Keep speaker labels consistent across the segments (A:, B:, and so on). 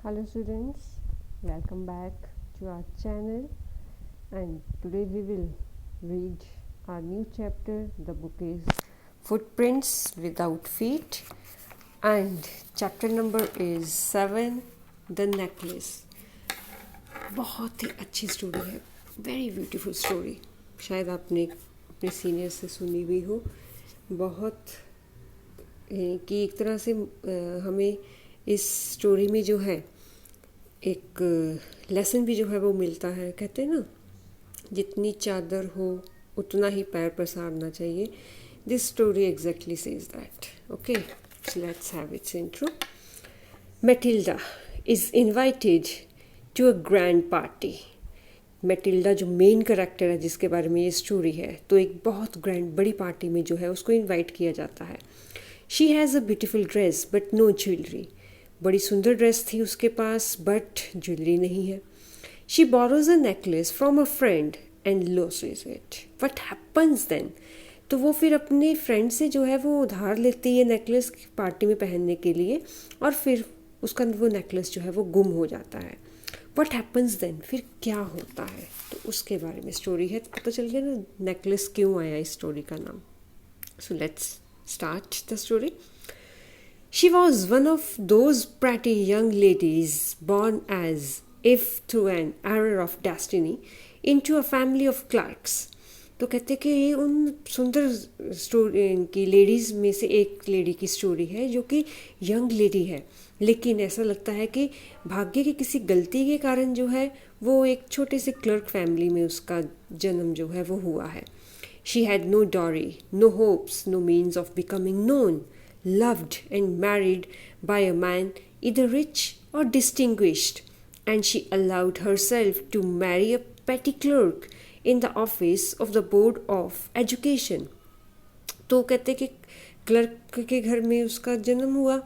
A: Hello students, welcome back to our channel, and today we will read our new chapter. The book is Footprints Without Feet, and chapter number is 7, The Necklace. बहुत ही अच्छी story है, very beautiful story. शायद आपने अपने senior से सुनी भी हो. बहुत कि एक तरह से हमें इस स्टोरी में जो है एक लेसन भी जो है वो मिलता है. कहते हैं ना, जितनी चादर हो उतना ही पैर पसारना चाहिए. This story exactly says that. Okay, let's have its intro. Matilda is invited to a grand party. Matilda जो मेन करेक्टर है जिसके बारे में ये स्टोरी है, तो एक बहुत ग्रैंड बड़ी पार्टी में जो है उसको इनवाइट किया जाता है. She has a beautiful dress but no jewellery. बड़ी सुंदर ड्रेस थी उसके पास बट ज्वेलरी नहीं है. She borrows a necklace from a friend and loses it. What happens then? तो वो फिर अपने फ्रेंड से जो है वो उधार लेती है नेकलेस पार्टी में पहनने के लिए, और फिर उसका वो नेकलेस जो है वो गुम हो जाता है. What happens then? फिर क्या होता है, तो उसके बारे में स्टोरी है. पता चल गया ना नेकलेस क्यों आया इस स्टोरी का नाम. So let's start the story. She was one of those pretty young ladies born as if through an error of destiny into a family of clerks. तो कहते कि ये उन सुंदर स्टोरी की लेडीज़ में से एक लेडी की स्टोरी है जो कि यंग लेडी है, लेकिन ऐसा लगता है कि भाग्य की किसी गलती के कारण जो है वो एक छोटे से क्लर्क फैमिली में उसका जन्म जो है वो हुआ है. She had no dowry, no hopes, no means of becoming known, loved and married by a man either rich or distinguished, and she allowed herself to marry a petty clerk in the office of the Board of Education. तो कहते कि clerk के घर में उसका जन्म हुआ,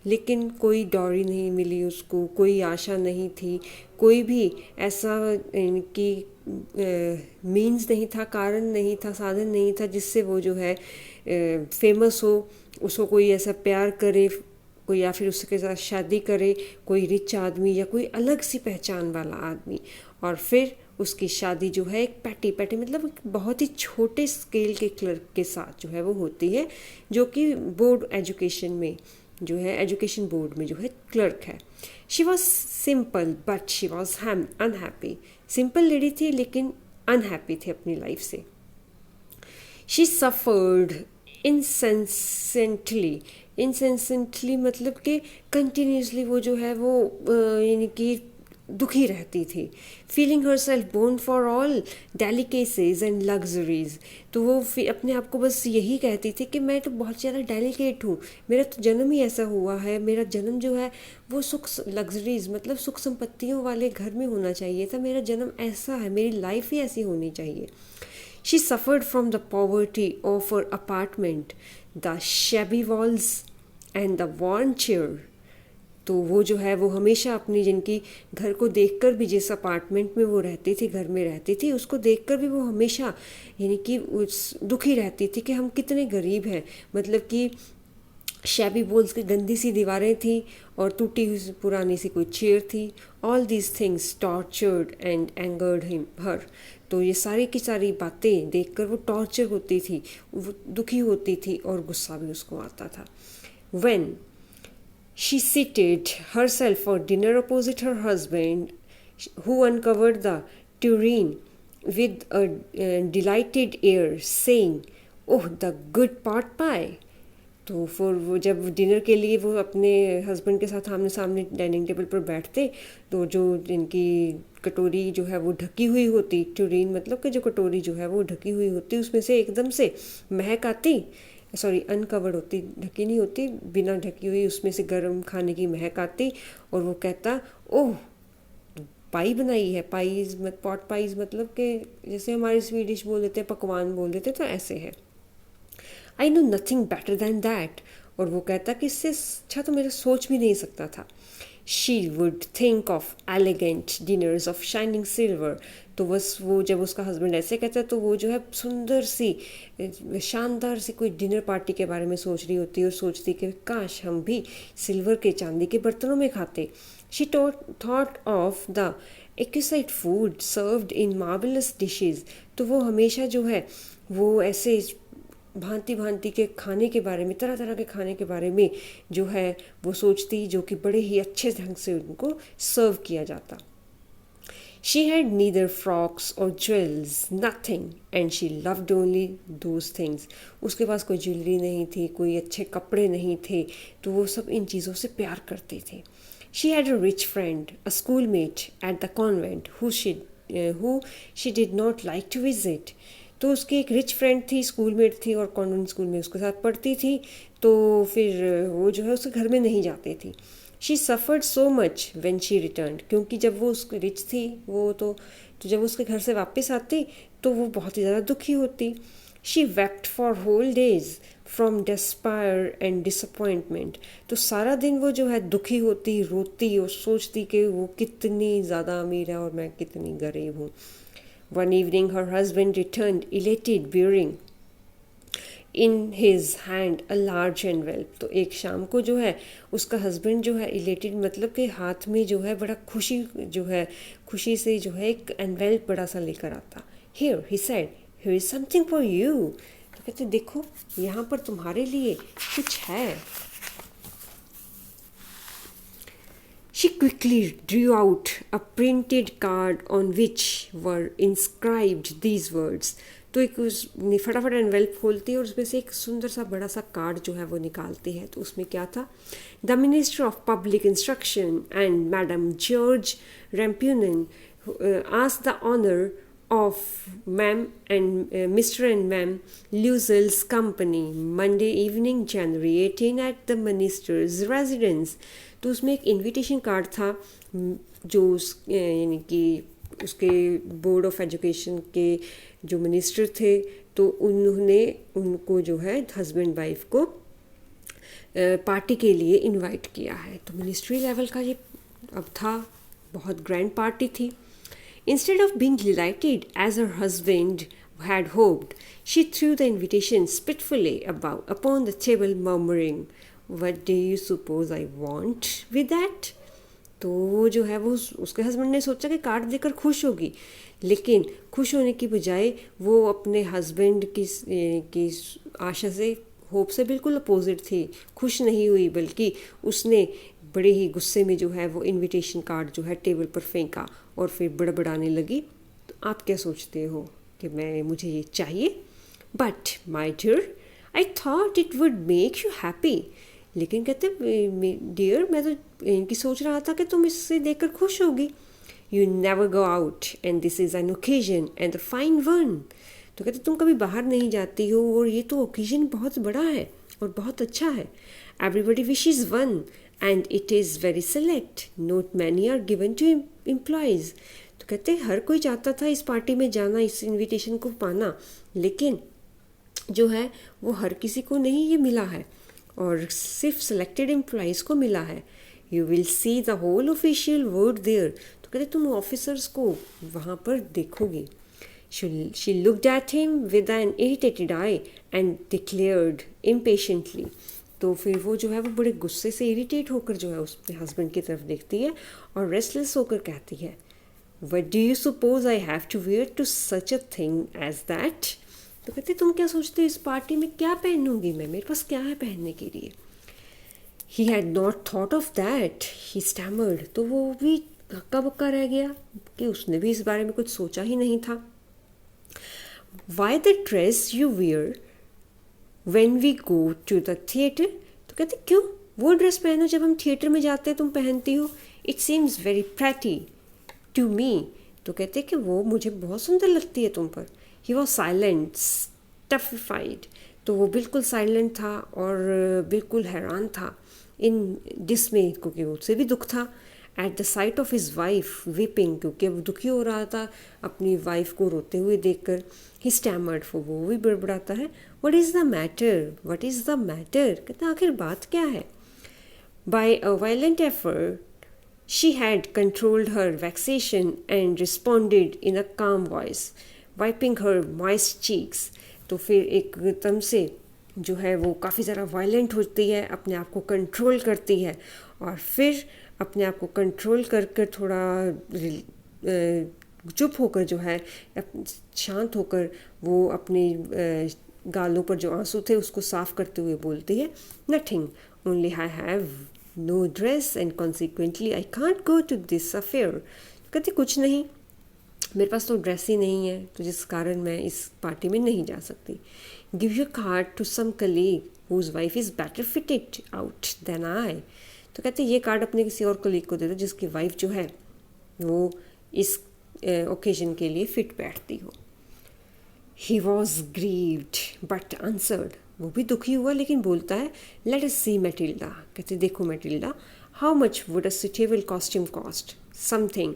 A: लेकिन कोई डॉरी नहीं मिली उसको, कोई आशा नहीं थी, कोई भी ऐसा इनकी मीन्स नहीं था, कारण नहीं था, साधन नहीं था जिससे वो जो है फेमस हो, उसको कोई ऐसा प्यार करे, कोई या फिर उसके साथ शादी करे, कोई रिच आदमी या कोई अलग सी पहचान वाला आदमी. और फिर उसकी शादी जो है एक पैटी पैटी मतलब बहुत ही छोटे स्केल के क्लर्क के साथ जो है वो होती है, जो कि बोर्ड एजुकेशन में जो है एजुकेशन बोर्ड में जो है क्लर्क है. She was simple but she was unhappy. Simple lady थी लेकिन अनहैप्पी थी अपनी लाइफ से. शी सफर्ड इंसेंसेंटली मतलब कि कंटिन्यूसली वो जो है वो यानी कि दुखी रहती थी. Feeling herself born for all delicacies and luxuries. तो वो अपने आप को बस यही कहती थी कि मैं तो बहुत ज़्यादा डेलिकेट हूँ, मेरा तो जन्म ही ऐसा हुआ है, मेरा जन्म जो है वो सुख लग्जरीज मतलब सुख संपत्तियों वाले घर में होना चाहिए था, मेरा जन्म ऐसा है, मेरी लाइफ ही ऐसी होनी चाहिए. She suffered from the poverty of her apartment, the shabby walls and the worn chair. तो वो जो है वो हमेशा अपनी जिनकी घर को देखकर भी, जिस अपार्टमेंट में वो रहती थी, घर में रहती थी, उसको देखकर भी वो हमेशा यानी कि दुखी रहती थी कि हम कितने गरीब हैं. मतलब कि शैबी वॉल्स की गंदी सी दीवारें थी और टूटी हुई पुरानी सी कोई चेयर थी. All these things tortured and angered him her. तो ये सारी की सारी बातें देखकर वो टॉर्चर होती थी, वो दुखी होती थी और गुस्सा भी उसको आता था. When she seated herself for dinner opposite her husband, who uncovered the tureen with a delighted air, saying, "Oh, the good pot pie." तो फिर वो जब डिनर के लिए वो अपने हस्बैंड के साथ आमने सामने डाइनिंग टेबल पर बैठते, तो जो इनकी कटोरी जो है वो ढकी हुई होती, टुरीन मतलब कि जो कटोरी जो है वो ढकी हुई होती, उसमें से एकदम से महक आती. सॉरी, अनकवर्ड होती, ढकी नहीं होती, बिना ढकी हुई उसमें से गर्म खाने की महक आती. और वो कहता, ओह पाई बनाई है. पाइज पॉट पाइज मतलब कि जैसे हमारे स्वीडिश बोल देते हैं, पकवान बोल देते, तो ऐसे है. I know nothing better than that. और वो कहता कि इससे अच्छा तो मेरा सोच भी नहीं सकता था. She would think of elegant dinners of shining silver. तो बस वो जब उसका हस्बैंड ऐसे कहता है तो वो जो है सुंदर सी शानदार सी कोई डिनर पार्टी के बारे में सोच रही होती है और सोचती कि काश हम भी सिल्वर के चांदी के बर्तनों में खाते. She thought of the exquisite food served in marvellous dishes. तो वो हमेशा जो है वो ऐसे भांति भांति के खाने के बारे में, तरह तरह के खाने के बारे में जो है वो सोचती, जो कि बड़े ही अच्छे ढंग से उनको सर्व किया जाता. She had neither frocks or jewels, nothing, and she loved only those things. उसके पास कोई ज्वेलरी नहीं थी, कोई अच्छे कपड़े नहीं थे, तो वो सब इन चीज़ों से प्यार करते थे. She had a rich friend, a schoolmate at the convent, who she did not like to visit. तो उसकी एक रिच फ्रेंड थी, स्कूलमेट थी और कॉन्वेंट स्कूल में उसके साथ पढ़ती थी, तो फिर वो जो है उसके घर में नहीं जाती थी. She suffered so much when she return. क्योंकि जब वो उसकी रिच थी वो तो जब उसके घर से वापस आती तो वो बहुत ही ज़्यादा दुखी होती. She wept for whole days from despair and disappointment. तो सारा दिन वो जो है दुखी होती, रोती और सोचती कि वो कितनी ज़्यादा अमीर है और मैं कितनी गरीब हूँ. One evening her husband returned elated bearing in his hand a large envelope. तो एक शाम को जो है उसका हस्बैंड जो है elated मतलब कि हाथ में जो है बड़ा खुशी से जो है एक एनवेल्प बड़ा सा लेकर आता. Here he said, here is something for you. तो कहते देखो यहाँ पर तुम्हारे लिए कुछ है. She quickly drew out a printed card on which were inscribed these words. तो एक फटाफट एनवेल्प खोलती है और उसमें से एक सुंदर सा बड़ा सा कार्ड जो है वो निकालती है. तो उसमें क्या था? The minister of public instruction and madam George Ramponneau asked the honour of ma'am and Mr. and ma'am Luzel's company Monday evening January 18 at the minister's residence. तो उसमें एक इनविटेशन कार्ड था जो यानी कि उसके बोर्ड ऑफ एजुकेशन के जो मिनिस्टर थे तो उन्होंने उनको जो है हस्बैंड वाइफ को पार्टी के लिए इनवाइट किया है. तो मिनिस्ट्री लेवल का ये अब था, बहुत ग्रैंड पार्टी थी. Instead of being delighted as her husband had hoped, she threw the invitation spitefully upon the table, murmuring, "What do you suppose I want with that?" तो वो जो है वो उसके हस्बैंड ने सोचा कि कार्ड देकर खुश होगी, लेकिन खुश होने की बजाय वो अपने हस्बैंड की आशा से, होप से बिल्कुल अपोजिट थी. खुश नहीं हुई, बल्कि उसने बड़े ही गुस्से में जो है वो इनविटेशन कार्ड जो है टेबल पर फेंका और फिर बड़बड़ाने लगी. तो आप क्या सोचते हो कि मुझे ये चाहिए? But my dear I thought it would make you happy. लेकिन कहते डियर मैं तो इनकी सोच रहा था कि तुम इससे देखकर खुश होगी. You never go out and this is an occasion and a fine one. तो कहते तुम कभी बाहर नहीं जाती हो और ये तो ओकेजन बहुत बड़ा है और बहुत अच्छा है. Everybody wishes one and it is very select. Not many are given to employees. तो कहते हर कोई चाहता था इस पार्टी में जाना, इस इनविटेशन को पाना, लेकिन जो है वो हर किसी को नहीं ये मिला है और सिर्फ सेलेक्टेड एम्प्लॉयज़ को मिला है. You will see the whole official world there. तो कहते तुम ऑफिसर्स को वहाँ पर देखोगी. She looked at him with an irritated eye and declared impatiently. तो फिर वो जो है वो बड़े गुस्से से इरिटेट होकर जो है उसके हस्बैंड की तरफ देखती है और रेस्टलेस होकर कहती है, What do you suppose I have to wear to such a thing as that? तो कहते तुम क्या सोचते हो इस पार्टी में क्या पहनूंगी मैं, मेरे पास क्या है पहनने के लिए. He had not thought of that, he stammered. तो वो भी हक्का बक्का रह गया कि उसने भी इस बारे में कुछ सोचा ही नहीं था. Why the dress you wear when we go to the theatre? तो कहते क्यों वो ड्रेस पहनो जब हम थिएटर में जाते हैं तुम पहनती हो. It seems very pretty to me. तो कहते कि वो मुझे बहुत सुंदर लगती है तुम पर. He was silent, stupfied. तो वो बिल्कुल साइलेंट था और बिल्कुल हैरान था, इन डिसमे, क्योंकि उसे भी दुख था. At the site of his wife weeping, क्योंकि वो दुखी हो रहा था अपनी वाइफ को रोते हुए देखकर. ही स्टैमर्ड, वो भी बड़बड़ाता है. What is the matter, what is the matter. कहता आखिर बात क्या है. By a violent effort She had controlled her vexation and responded in a calm voice, wiping her moist cheeks. तो फिर एकदम से जो है वो काफ़ी ज़्यादा वायलेंट होती है, अपने आप को कंट्रोल करती है और फिर अपने आप को कंट्रोल कर कर थोड़ा चुप होकर जो है शांत होकर वो अपने गालों पर जो आंसू थे उसको साफ करते हुए बोलती है, nothing, only I have no dress and consequently I can't go to this affair. कहती कुछ नहीं, मेरे पास तो ड्रेस ही नहीं है, तो जिस कारण मैं इस पार्टी में नहीं जा सकती. Give your card to some colleague whose wife is better fitted out than I. तो कहते ये कार्ड अपने किसी और कलीग को दे दो जिसकी वाइफ जो है वो इस ओकेजन के लिए फिट बैठती हो. He was grieved but answered. वो भी दुखी हुआ लेकिन बोलता है, लेट अस सी मैटिल्डा. कहते देखो Matilda, how much would a suitable costume cost? Something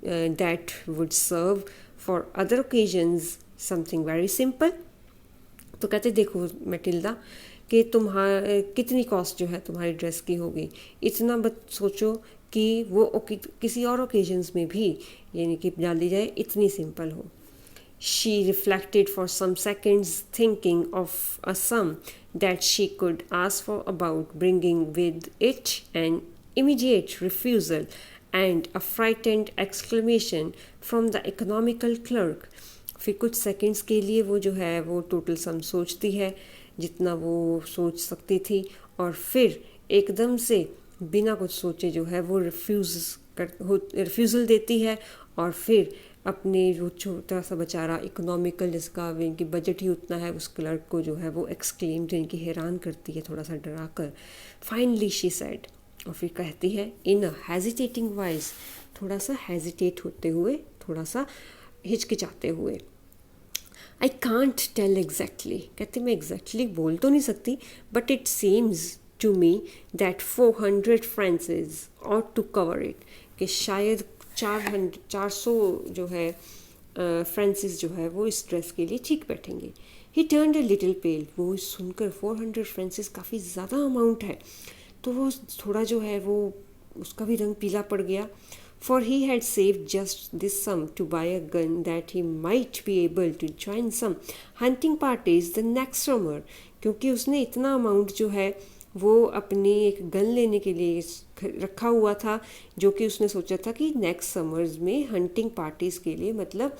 A: that would serve for other occasions, something very simple. तो कहते देखो मैटिल्डा कि कितनी कॉस्ट जो है तुम्हारी ड्रेस की होगी, इतना मत सोचो कि वो किसी और ओकेजन्स में भी यानी कि डाली जाए, इतनी सिंपल हो. She reflected for some seconds, thinking of a sum that she could ask for about bringing with it an immediate refusal and a frightened exclamation from the economical clerk. फिर कुछ सेकंड्स के लिए वो जो है वो total sum सोचती है जितना वो सोच सकती थी और फिर एकदम से बिना कुछ सोचे जो है वो रिफ्यूज़ल देती है और फिर अपने वो छोटा सा बेचारा इकोनॉमिकल जिसका इनकी बजट ही उतना है उस क्लर्क को जो है वो एक्सक्लेम्ड इनकी हैरान करती है थोड़ा सा डरा कर. फाइनली शी सेड, और फिर कहती है इन अ हेजिटेटिंग वॉइस, थोड़ा सा हेजिटेट होते हुए, थोड़ा सा हिचकिचाते हुए, आई कांट टेल एग्जैक्टली. कहते मैं एग्जैक्टली बोल तो नहीं सकती, but it seems to me that 400 francs ought to cover it. कि शायद 400 जो है फ्रांसिस जो है वो इस ड्रेस के लिए ठीक बैठेंगे. ही टर्न्ड अ लिटिल पेल. वो सुनकर 400 फ्रांसिस काफ़ी ज़्यादा अमाउंट है, तो वो थोड़ा जो है वो उसका भी रंग पीला पड़ गया. For he had saved just this sum to buy a gun that he might be able to join some hunting parties the next summer. क्योंकि उसने इतना अमाउंट जो है वो अपनी एक गन लेने के लिए रखा हुआ था, जो कि उसने सोचा था कि नेक्स्ट समर्स में हंटिंग पार्टीज़ के लिए, मतलब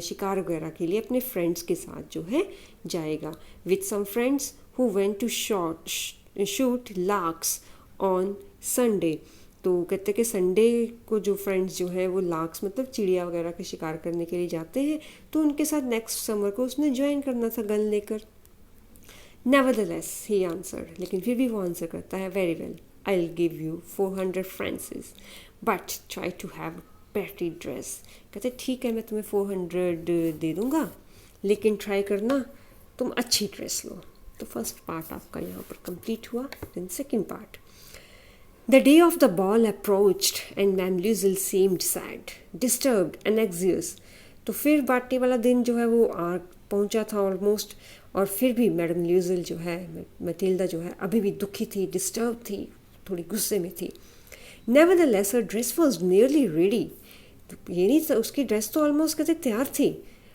A: शिकार वगैरह के लिए अपने फ्रेंड्स के साथ जो है जाएगा. With some friends who went to shoot larks on Sunday. तो कहते कि संडे को जो फ्रेंड्स जो है वो लार्क्स मतलब चिड़िया वगैरह के शिकार करने के लिए जाते हैं, तो उनके साथ नेक्स्ट समर को उसने ज्वाइन करना था गन लेकर. Nevertheless, he answered, लेकिन फिर भी वो आंसर करता है, very well, I'll give you 400 francs, but try to have pretty dress. कहते ठीक है मैं तुम्हें 400 दे दूँगा, लेकिन ट्राई करना तुम अच्छी ड्रेस लो. तो फर्स्ट पार्ट आपका यहाँ पर कंप्लीट हुआ. Then second part. The day of the ball approached and Mademoiselle seemed sad, disturbed and anxious. तो फिर पार्टी वाला दिन जो है वो पहुंचा था ऑलमोस्ट, और फिर भी मैडम ल्यूजल जो है मैटिल्डा जो है अभी भी दुखी थी, डिस्टर्ब थी, थोड़ी गुस्से में थी. Nevertheless her dress was nearly ready. ये नहीं था, उसकी ड्रेस तो ऑलमोस्ट कहते तैयार थी.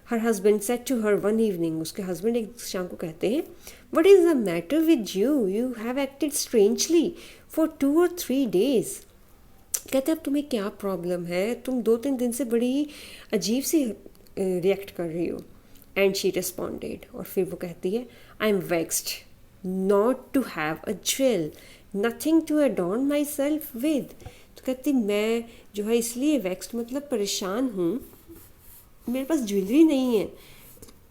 A: Her husband said to her one evening. उसके हस्बैंड एक शाम को कहते हैं, what is the matter with you, you have acted strangely for 2 or 3 days. कहते अब तुम्हें क्या प्रॉब्लम है, तुम 2-3 दिन से बड़ी अजीब सी रिएक्ट कर रही हो. एंड शी रिस्पॉन्डेड, और फिर वो कहती है, I am vexed not to have a jewel, nothing to adorn myself with. तो कहती मैं जो है इसलिए वेक्स्ड मतलब परेशान हूँ, मेरे पास ज्वेलरी नहीं है,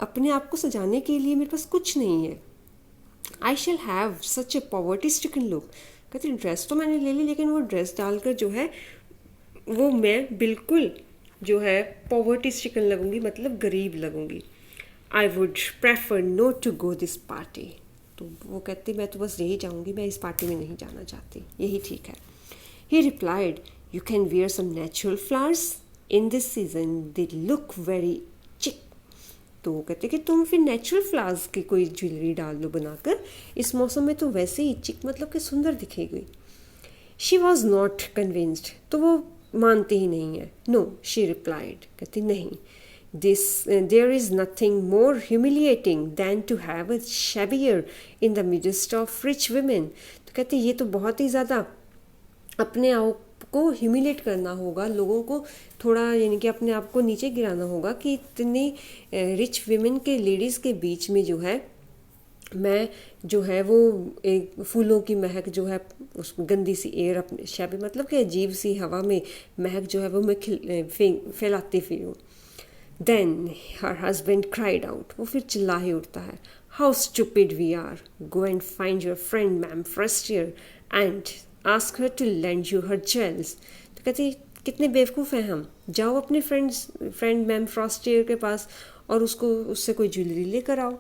A: अपने आप को सजाने के लिए मेरे पास कुछ नहीं है. I shall have such a poverty stricken look. कहती ड्रेस तो मैंने ले ली, लेकिन वो ड्रेस डालकर जो है वो मैं बिल्कुल जो है पॉवर्टी स्ट्रिकन लगूंगी, मतलब गरीब लगूंगी. I would prefer not to go this party. तो वो कहती मैं तो बस यही चाहूँगी, मैं इस पार्टी में नहीं जाना चाहती, यही ठीक है. He replied, you can wear some natural flowers in this season, they look very chic. तो वो कहते कि तुम फिर नेचुरल फ्लावर्स की कोई ज्वेलरी डाल लो बनाकर, इस मौसम में तो वैसे ही चिक मतलब कि सुंदर दिखेगी. शी वॉज नॉट कन्विंस्ड, तो वो मानती ही नहीं है. नो, शी रिप्लाइड, कहती नहीं. There is nothing more humiliating than to have a shabbier in the midst of rich women. तो कहते ये तो बहुत ही ज़्यादा अपने आप को ह्यूमिलेट करना होगा, लोगों को थोड़ा यानी कि अपने आप को नीचे गिराना होगा कि इतनी रिच विमेन के लेडीज़ के बीच में जो है मैं जो है वो एक फूलों की महक जो है उस गंदी सी एयर अपने शैबी मतलब कि अजीब सी हवा में महक जो है वो मैं फैलाती फिरूँ. Then her husband cried out, वो फिर चिल्ला ही उठता है. How stupid we are, go and find your friend ma'am Forestier and ask her to lend you her jewels. तो कहती कितने बेवकूफ़ हैं हम, जाओ अपने फ्रेंड मैम फ्रॉस्टियर के पास और उससे कोई ज्वेलरी लेकर आओ.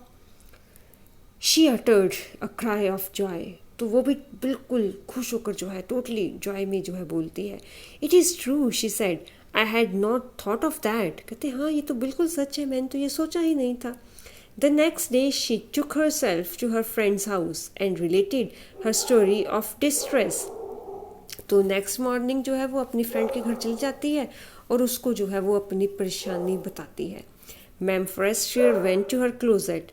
A: She uttered a cry of joy, तो वो भी बिल्कुल खुश होकर जो है टोटली जॉय में जो है बोलती है. It is true, she said, I had not thought of that. कहते हाँ ये तो बिल्कुल सच है, मैंने तो ये सोचा ही नहीं था. The next day she took herself to her friend's house and related her story of distress. तो नेक्स्ट मॉर्निंग जो है वो अपनी फ्रेंड के घर चली जाती है और उसको जो है वो अपनी परेशानी बताती है. मैम Forestier went to her closet,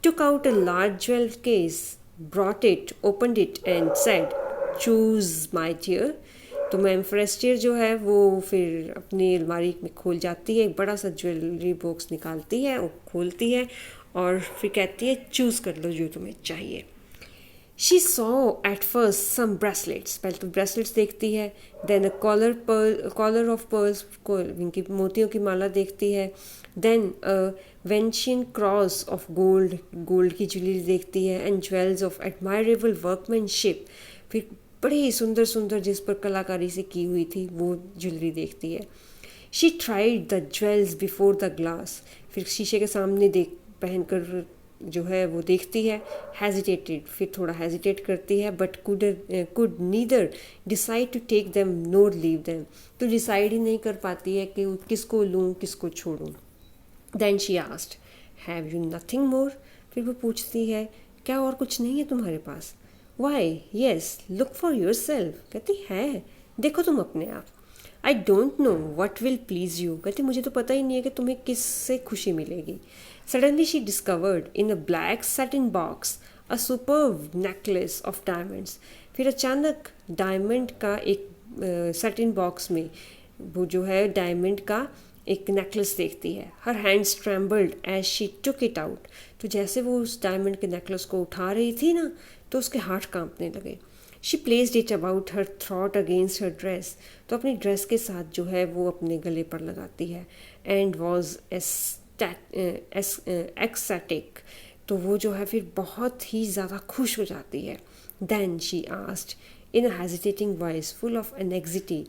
A: took out a large jewel case, brought it, opened it and said, choose my dear. तो मैम फॉरेस्टियर जो है वो फिर अपनी अलमारी में खोल जाती है, एक बड़ा सा ज्वेलरी बॉक्स निकालती है और खोलती है और फिर कहती है चूज़ कर लो जो तुम्हें चाहिए. She saw at first some bracelets, पहले तो ब्रेसलेट्स देखती है. Then a collar of pearls, इनकी मोतियों की माला देखती है. Then Venetian cross of gold की ज्वेलरी देखती है and jewels of admirable workmanship, फिर बड़ी सुंदर सुंदर जिस पर कलाकारी से की हुई थी वो ज्वेलरी देखती है. She tried the jewels before the glass, फिर शीशे के सामने पहनकर जो है वो देखती है. हेजिटेटेड, फिर थोड़ा हेजिटेट करती है, but could neither decide to take them nor leave them, तो डिसाइड ही नहीं कर पाती है कि किसको लूँ किसको छोड़ूँ. Then she asked, have you nothing more, फिर वो पूछती है क्या और कुछ नहीं है तुम्हारे पास. Why yes, look for yourself, कहती है देखो तुम अपने आप. I don't know what will please you, कहती मुझे तो पता ही नहीं है कि तुम्हें किससे खुशी मिलेगी. Suddenly she discovered in a black satin box a superb necklace of diamonds, फिर अचानक डायमंड का एक सैटिन बॉक्स में वो जो है डायमंड का एक नेकलेस देखती है. Her hands trembled as she took it out, तो जैसे वो उस डायमंड के नेकलेस को उठा रही थी ना तो उसके हाथ कांपने लगे. She placed it about her throat against her dress, तो अपनी ड्रेस के साथ जो है वो अपने गले पर लगाती है. एंड वॉज एक्सैटिक, तो वो जो है फिर बहुत ही ज़्यादा खुश हो जाती है. Then she asked in a hesitating voice full of anxiety,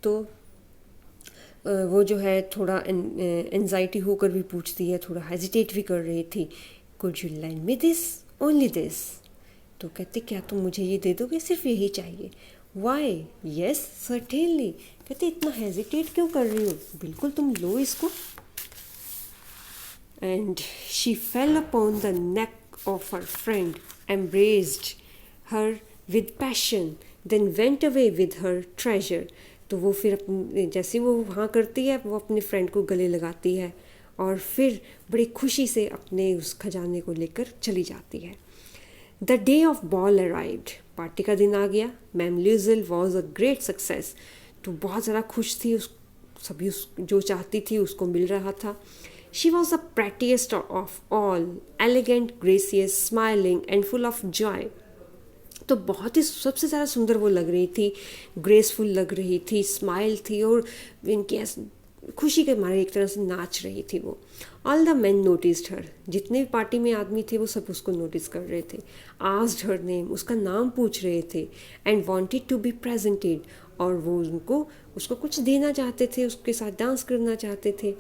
A: तो वो जो है थोड़ा एनजाइटी होकर भी पूछती है, थोड़ा हेजिटेट भी कर रही थी. Could you lend me this, only this, तो कहते क्या तुम मुझे ये दे दोगे, सिर्फ यही चाहिए. वाई येस सर्टेनली, कहते इतना हेजिटेट क्यों कर रही हो, बिल्कुल तुम लो इसको. And she fell upon the neck of her friend, embraced her with passion, then went away with her treasure. तो वो फिर अपने जैसे वो वहाँ करती है वो अपने फ्रेंड को गले लगाती है और फिर बड़ी खुशी से अपने उस खजाने को लेकर चली जाती है. The day of ball arrived, party का दिन आ गया. Ma'am Loisel was a great success, तो बहुत ज़्यादा खुश थी, सभी जो चाहती थी उसको मिल रहा था. She was the prettiest of all, elegant, gracious, smiling and full of joy. तो बहुत ही सबसे ज़्यादा सुंदर वो लग रही थी, ग्रेसफुल लग रही थी, स्माइल थी और इनकी खुशी के मारे एक तरह से नाच रही थी वो. ऑल द मैन नोटिस्ड हर, जितने भी पार्टी में आदमी थे वो सब उसको नोटिस कर रहे थे. आस्क्ड हर नेम, उसका नाम पूछ रहे थे. And wanted to be presented, और वो उसको कुछ देना चाहते थे, उसके साथ डांस करना चाहते थे.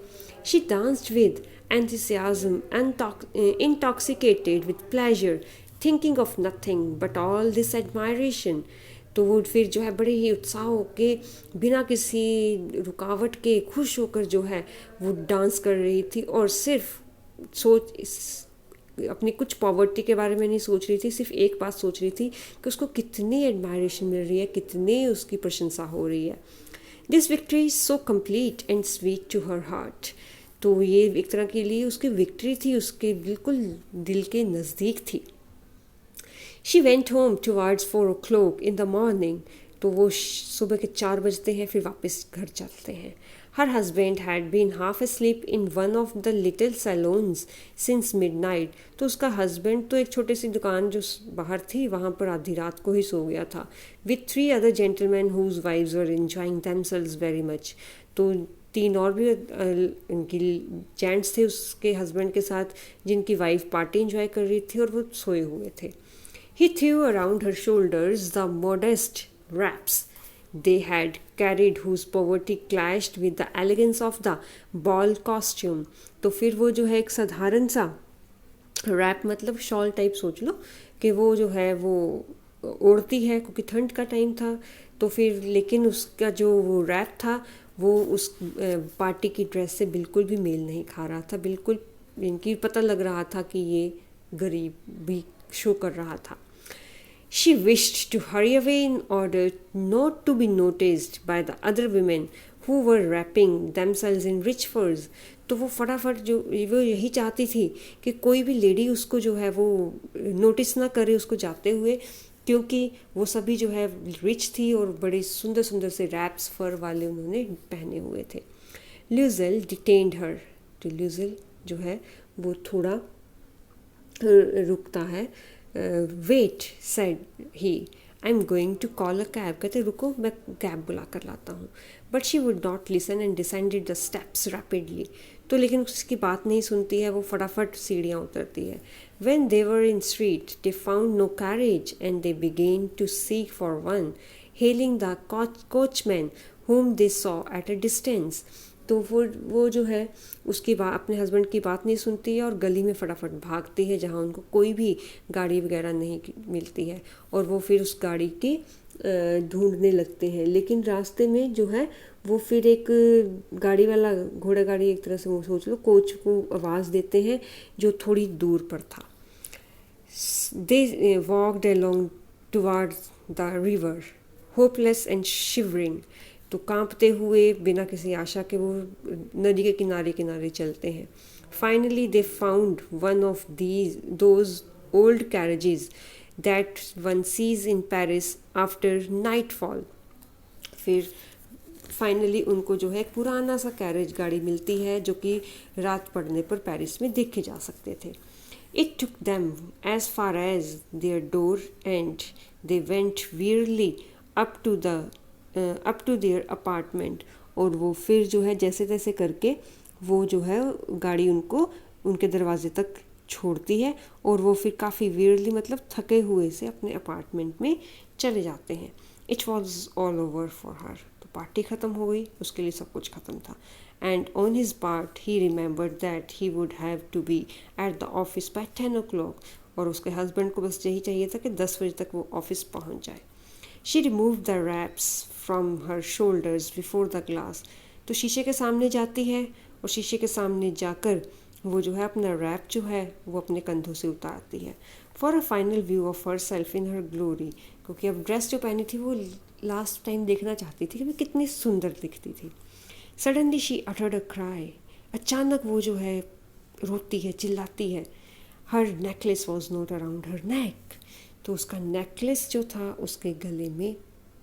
A: She danced with enthusiasm and intoxicated with pleasure, thinking of nothing but all this admiration. तो वो फिर जो है बड़े ही उत्साह के बिना किसी रुकावट के खुश होकर जो है वो डांस कर रही थी और सिर्फ अपनी कुछ पॉवर्टी के बारे में नहीं सोच रही थी, सिर्फ एक बात सोच रही थी कि उसको कितनी एडमायरेशन मिल रही है, कितनी उसकी प्रशंसा हो रही है. This victory is so complete and sweet to her heart. तो ये एक तरह के लिए उसकी विक्ट्री थी, उसके बिल्कुल दिल के नज़दीक थी. She went home towards 4 o'clock in the morning. तो वो सुबह के 4 बजते हैं, फिर वापस घर चलते हैं. Her husband had been half asleep in one of the little salons since midnight. तो उसका हस्बैंड तो एक छोटी सी दुकान जो बाहर थी वहाँ पर आधी रात को ही सो गया था. With 3 other gentlemen whose wives were enjoying themselves very much. तो 3 और भी इनकी जेंट्स थे उसके हस्बैंड के साथ, जिनकी वाइफ पार्टी इंजॉय कर रही थी और वो सोए हुए थे. He threw around her shoulders the modest wraps they had carried, whose poverty clashed with the elegance of the ball costume. तो फिर वो जो है एक साधारण सा रैप, मतलब शॉल टाइप सोच लो, कि वो जो है वो ओढ़ती है क्योंकि ठंड का टाइम था. तो फिर लेकिन उसका जो वो रैप था वो उस पार्टी की ड्रेस से बिल्कुल भी मेल नहीं खा रहा था. बिल्कुल इनकी पता लग रहा था कि ये गरीबी शो कर रहा था. She wished to hurry away in order not to be noticed by the other women who were wrapping themselves in rich furs. तो वो फटाफट जो वो यही चाहती थी कि कोई भी लेडी उसको जो है वो नोटिस ना करे उसको जाते हुए, क्योंकि वो सभी जो है रिच थी और बड़े सुंदर सुंदर से रैप्स फर वाले उन्होंने पहने हुए थे. Loisel detained her. तो ल्यूजेल जो है वो थोड़ा रुकता है. Wait said he, I am going to call a cab. कहते रुको मैं कैब बुला कर लाता हूँ. But she would not listen and descended the stairs rapidly. तो लेकिन उसकी बात नहीं सुनती है, वो फटाफट सीढ़ियाँ उतरती है. When they were in street they found no carriage and they began to seek for one, hailing the coachman whom they saw at a distance. तो वो जो है उसकी बात, अपने हस्बैंड की बात नहीं सुनती है और गली में फटाफट भागती है जहाँ उनको कोई भी गाड़ी वगैरह नहीं मिलती है, और वो फिर उस गाड़ी की ढूंढने लगते हैं. लेकिन रास्ते में जो है वो फिर एक गाड़ी वाला, घोड़ा गाड़ी एक तरह से वो सोच लो, कोच को आवाज़ देते हैं जो थोड़ी दूर पर था. दे walked along towards the river, hopeless and shivering. तो कांपते हुए बिना किसी आशा के वो नदी के किनारे किनारे चलते हैं. Finally they found one of those old carriages that one seize in Paris after nightfall. फिर फाइनली उनको जो है पुराना सा कैरेज गाड़ी मिलती है जो कि रात पड़ने पर पेरिस में देखे जा सकते थे. It took them as far as their door and they went wearily up to their apartment. और वो फिर जो है जैसे तैसे करके वो जो है गाड़ी उनको उनके दरवाजे तक छोड़ती है और वो फिर काफ़ी wearily मतलब थके हुए से अपने अपार्टमेंट में चले जाते हैं. It was all over for her. तो पार्टी ख़त्म हो गई, उसके लिए सब कुछ ख़त्म था. And on his part he remembered that he would have to be at the office by 10 o'clock. और उसके हस्बैंड को बस यही चाहिए था कि 10 बजे तक वो ऑफिस पहुंच जाए. She removed the wraps from her shoulders before the glass. तो शीशे के सामने जाती है और शीशे के सामने जाकर वो जो है अपना रैप जो है वो अपने कंधों से उतारती है. For a final view of herself in her glory. क्योंकि अब ड्रेस जो पहनी थी वो लास्ट टाइम देखना चाहती थी कि वो कितनी सुंदर दिखती थी. Suddenly she uttered a cry. अचानक वो जो है रोती है, चिल्लाती है. Her necklace was not around her neck. तो उसका नेकलेस जो था उसके गले में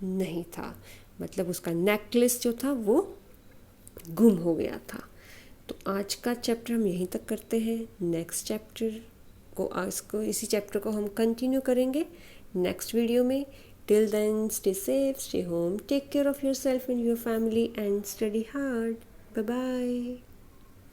A: नहीं था, मतलब उसका नेकलेस जो था वो गुम हो गया था. तो आज का चैप्टर हम यहीं तक करते हैं. नेक्स्ट चैप्टर को इसी चैप्टर को हम कंटिन्यू करेंगे नेक्स्ट वीडियो में. Till then, stay safe, stay home, take care of yourself and your family and study hard. Bye-bye.